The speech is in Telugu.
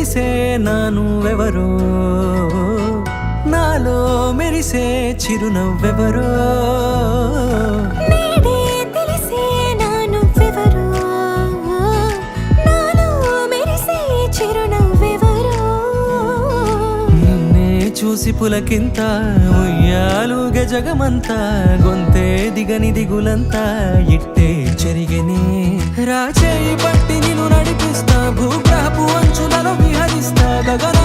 తెలిసే నానువెవరో నాలో మెరిసే చిరునవ్వెవరో నేడే తెలిసే నానువెవరో నాలో మెరిసే చిరునవ్వెవరో నిన్నే చూసి పులకింత ఉయ్యాలుగ జగమంతా గొంతే దిగని దిగులంతా ఇట్టే చెరిగెనే రాచేయి పట్టి నిన్ను నడిపిస్తా భూగ్రహపు అంచులలో విహరిస్తా గగన